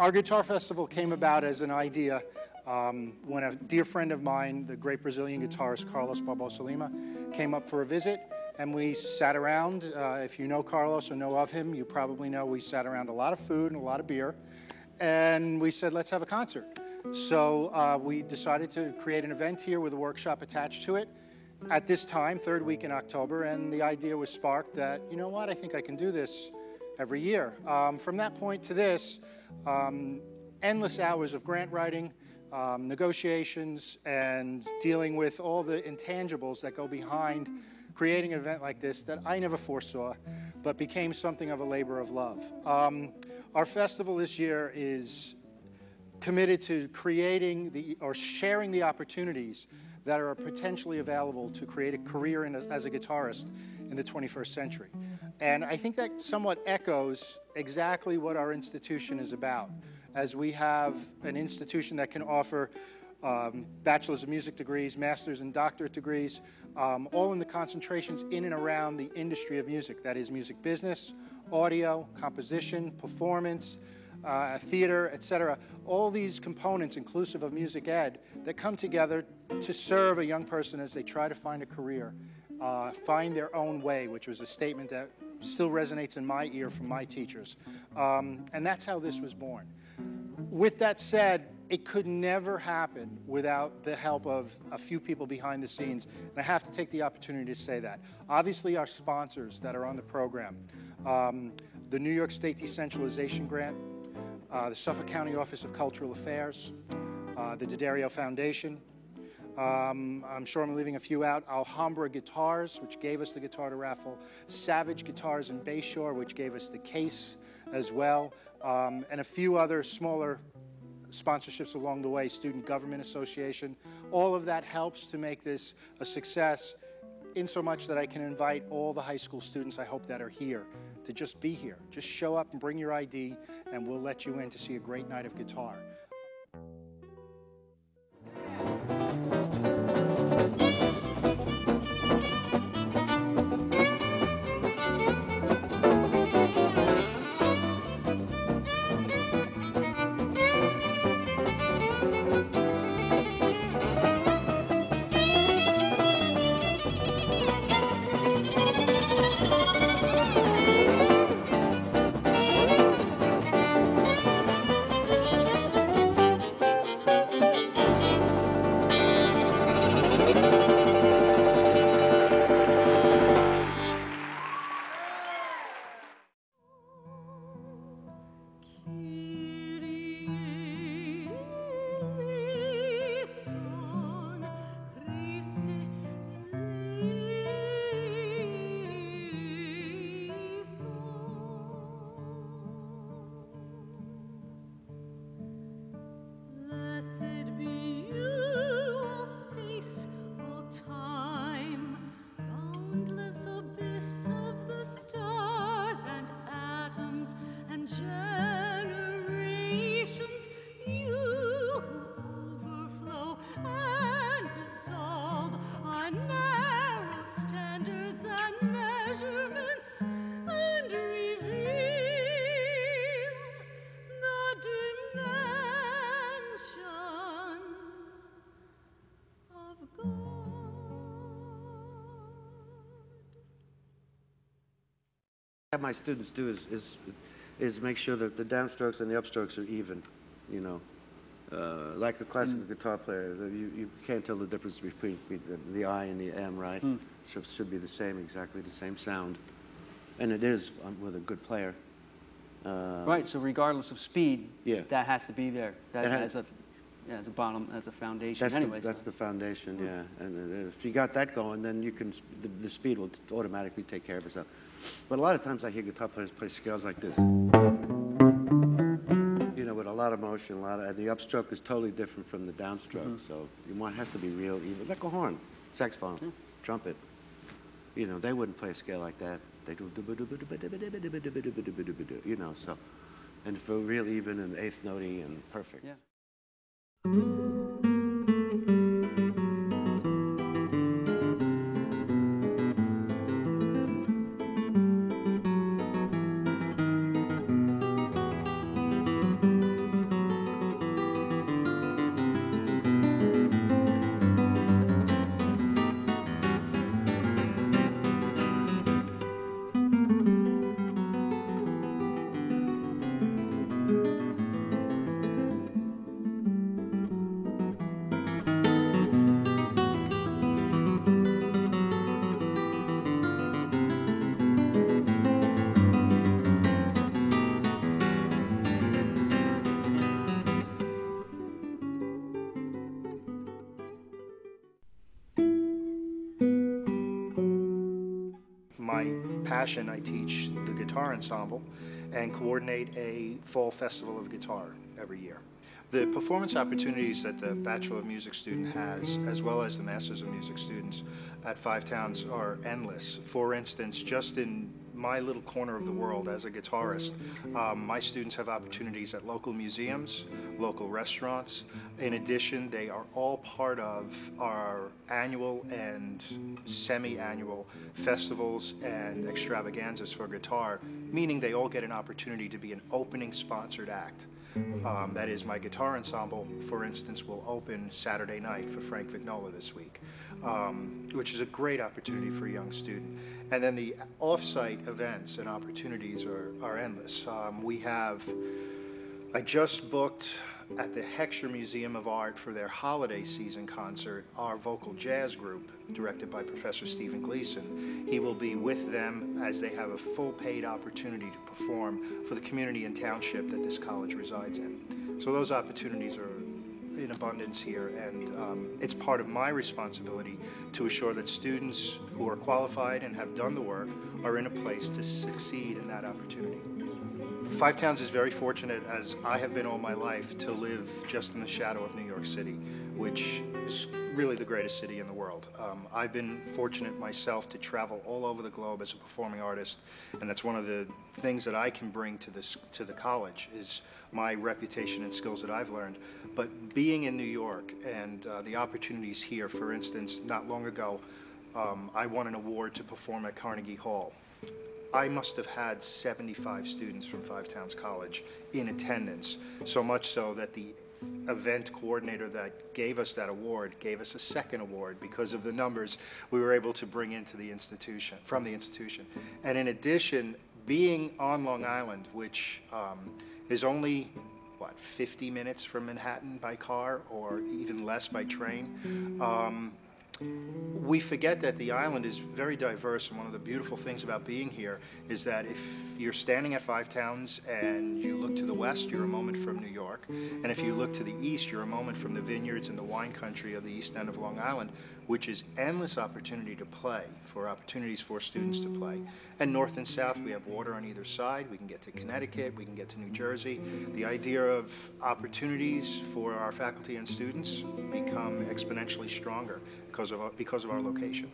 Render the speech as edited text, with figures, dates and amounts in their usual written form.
Our guitar festival came about as an idea when a dear friend of mine, the great Brazilian guitarist Carlos Barbosa Lima, came up for a visit, and we sat around. If you know Carlos or know of him, you probably know we sat around a lot of food and a lot of beer, and we said, let's have a concert. So we decided to create an event here with a workshop attached to it at this time, third week in October, and the idea was sparked that, you know what, I think I can do this every year. From that point to this, endless hours of grant writing, negotiations, and dealing with all the intangibles that go behind creating an event like this that I never foresaw, but became something of a labor of love. Our festival this year is committed to creating or sharing the opportunities that are potentially available to create a career as a guitarist in the 21st century. And I think that somewhat echoes exactly what our institution is about, as we have an institution that can offer bachelor's of music degrees, master's and doctorate degrees, all in the concentrations in and around the industry of music. That is music business, audio, composition, performance, theater, etc. All these components, inclusive of music ed, that come together to serve a young person as they try to find a career, find their own way, which was a statement that still resonates in my ear from my teachers. And that's how this was born. With that said, it could never happen without the help of a few people behind the scenes, and I have to take the opportunity to say that. Obviously, our sponsors that are on the program, the New York State Decentralization Grant, the Suffolk County Office of Cultural Affairs, the D'Addario Foundation. I'm sure I'm leaving a few out. Alhambra Guitars, which gave us the guitar to raffle. Savage Guitars in Bayshore, which gave us the case as well. And a few other smaller sponsorships along the way, Student Government Association. All of that helps to make this a success, in so much that I can invite all the high school students I hope that are here to just be here. Just show up and bring your ID, and we'll let you in to see a great night of guitar. What my students do is make sure that the downstrokes and the upstrokes are even, you know. Like a classical guitar player, you can't tell the difference between the I and the M, right? So it should be the same, exactly the same sound. And it is with a good player. Right, so regardless of speed, yeah, that has to be there. That as a bottom, as a foundation. That's the foundation, yeah. And if you got that going, then you can, the speed will automatically take care of itself. But a lot of times I hear guitar players play scales like this. You know, with a lot of motion, the upstroke is totally different from the downstroke. So it has to be real even. Like a horn, saxophone, trumpet. You know, they wouldn't play a scale like that. They do, you know, so. And for real even and eighth notey and perfect. Yeah. my passion, I teach the guitar ensemble and coordinate a fall festival of guitar every year. The performance opportunities that the Bachelor of Music student has, as well as the Masters of Music students at Five Towns, are endless. For instance, just in my little corner of the world as a guitarist, my students have opportunities at local museums, local restaurants. In addition, they are all part of our annual and semi-annual festivals and extravaganzas for guitar, meaning they all get an opportunity to be an opening sponsored act. That is, my guitar ensemble, for instance, will open Saturday night for Frank Vignola this week, which is a great opportunity for a young student. And then the off-site events and opportunities are endless. I just booked at the Heckscher Museum of Art for their holiday season concert, our vocal jazz group, directed by Professor Stephen Gleason. He will be with them as they have a full paid opportunity to perform for the community and township that this college resides in. So those opportunities are in abundance here, and it's part of my responsibility to assure that students who are qualified and have done the work are in a place to succeed in that opportunity. Five Towns is very fortunate, as I have been all my life, to live just in the shadow of New York City, which is really the greatest city in the world. I've been fortunate myself to travel all over the globe as a performing artist, and that's one of the things that I can bring to the college is my reputation and skills that I've learned. But being in New York and the opportunities here, for instance, not long ago, I won an award to perform at Carnegie Hall. I must have had 75 students from Five Towns College in attendance, so much so that the event coordinator that gave us that award gave us a second award because of the numbers we were able to bring into the institution, from the institution. And in addition, being on Long Island, which is only, 50 minutes from Manhattan by car, or even less by train, we forget that the island is very diverse, and one of the beautiful things about being here is that if you're standing at Five Towns and you look to the west, you're a moment from New York, and if you look to the east, you're a moment from the vineyards and the wine country of the east end of Long Island, which is endless opportunity to play, opportunities for students to play. And north and south, we have water on either side. We can get to Connecticut, we can get to New Jersey. The idea of opportunities for our faculty and students become exponentially stronger because of our location.